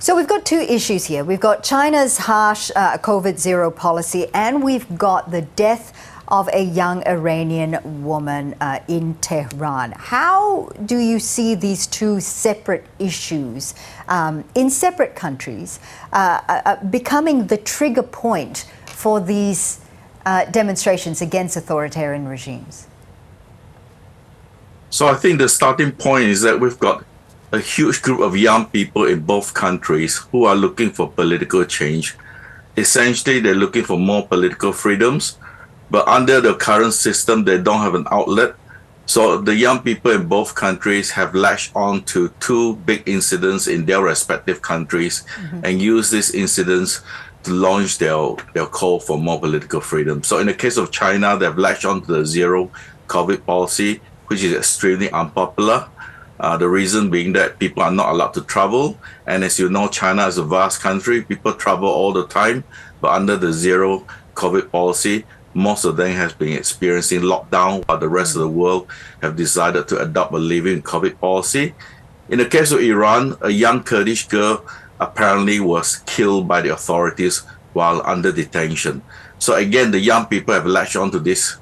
So we've got two issues here. We've got China's harsh COVID-0 policy, and we've got the death of a young Iranian woman in Tehran. How do you see these two separate issues in separate countries becoming the trigger point for these demonstrations against authoritarian regimes? So I think the starting point is that we've got a huge group of young people in both countries who are looking for political change. Essentially, they're looking for more political freedoms, but under the current system, they don't have an outlet. So the young people in both countries have latched on to two big incidents in their respective countries and use these incidents to launch their call for more political freedom. So in the case of China, they've latched on to the zero COVID policy, which is extremely unpopular. The reason being that people are not allowed to travel. And as you know, China is a vast country. People travel all the time. But under the zero COVID policy, most of them have been experiencing lockdown, while the rest of the world have decided to adopt a living COVID policy. In the case of Iran, a young Kurdish girl apparently was killed by the authorities while under detention. So again, the young people have latched onto this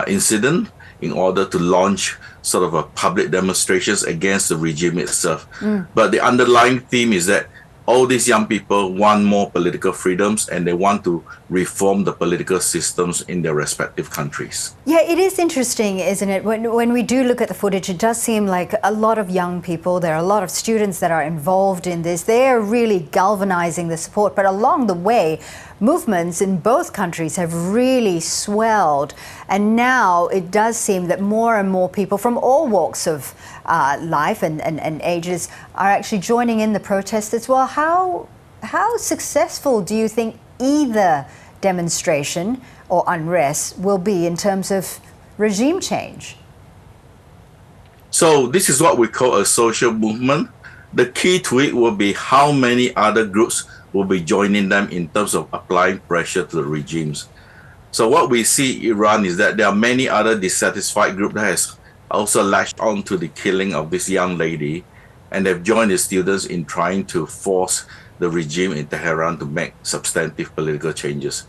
incident in order to launch sort of a public demonstrations against the regime itself. But the underlying theme is that all these young people want more political freedoms and they want to reform the political systems in their respective countries. Yeah, it is interesting, isn't it? When we do look at the footage, it does seem like a lot of young people, there are a lot of students that are involved in this. They're really galvanizing the support. But along the way, movements in both countries have really swelled. And now it does seem that more and more people from all walks of life and ages are actually joining in the protest as well. How successful do you think either demonstration or unrest will be in terms of regime change? So this is what we call a social movement. The key to it will be how many other groups will be joining them in terms of applying pressure to the regimes. So what we see in Iran is that there are many other dissatisfied groups that has also latched on to the killing of this young lady, and they've joined the students in trying to force the regime in Tehran to make substantive political changes.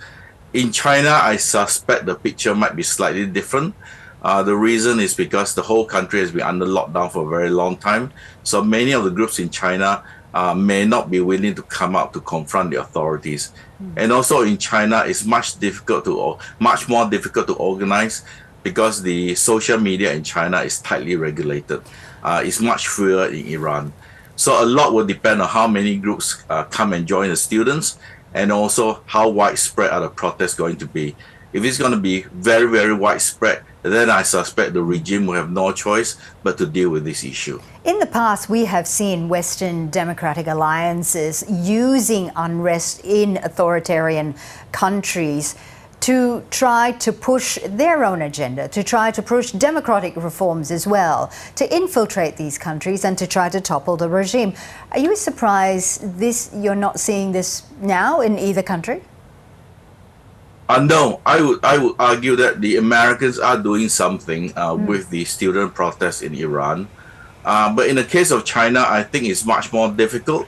In China, I suspect the picture might be slightly different. The reason is because the whole country has been under lockdown for a very long time. So many of the groups in China may not be willing to come out to confront the authorities. And also in China, it's much more difficult to organize because the social media in China is tightly regulated. It's much freer in Iran. So a lot will depend on how many groups come and join the students, and also how widespread are the protests going to be. If it's going to be very, very widespread, then I suspect the regime will have no choice but to deal with this issue. In the past, we have seen Western democratic alliances using unrest in authoritarian countries to try to push their own agenda, to try to push democratic reforms as well, to infiltrate these countries and to try to topple the regime. Are you surprised you're not seeing this now in either country? No, I would argue that the Americans are doing something with the student protests in Iran. But in the case of China, I think it's much more difficult.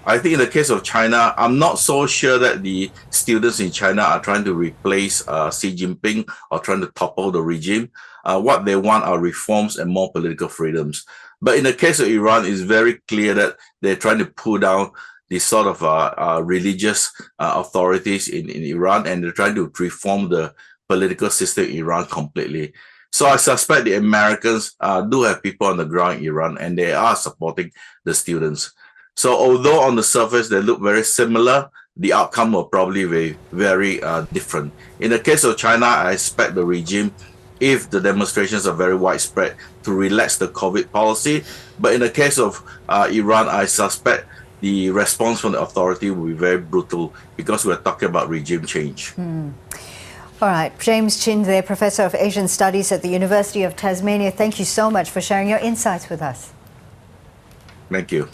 I think in the case of China, I'm not so sure that the students in China are trying to replace Xi Jinping or trying to topple the regime. What they want are reforms and more political freedoms. But in the case of Iran, it's very clear that they're trying to pull down the sort of religious authorities in Iran, and they're trying to reform the political system in Iran completely. So I suspect the Americans do have people on the ground in Iran, and they are supporting the students. So although on the surface they look very similar, the outcome will probably be very different. In the case of China, I expect the regime, if the demonstrations are very widespread, to relax the COVID policy. But in the case of Iran, I suspect the response from the authority will be very brutal because we're talking about regime change. All right, James Chin there, Professor of Asian Studies at the University of Tasmania. Thank you so much for sharing your insights with us. Thank you.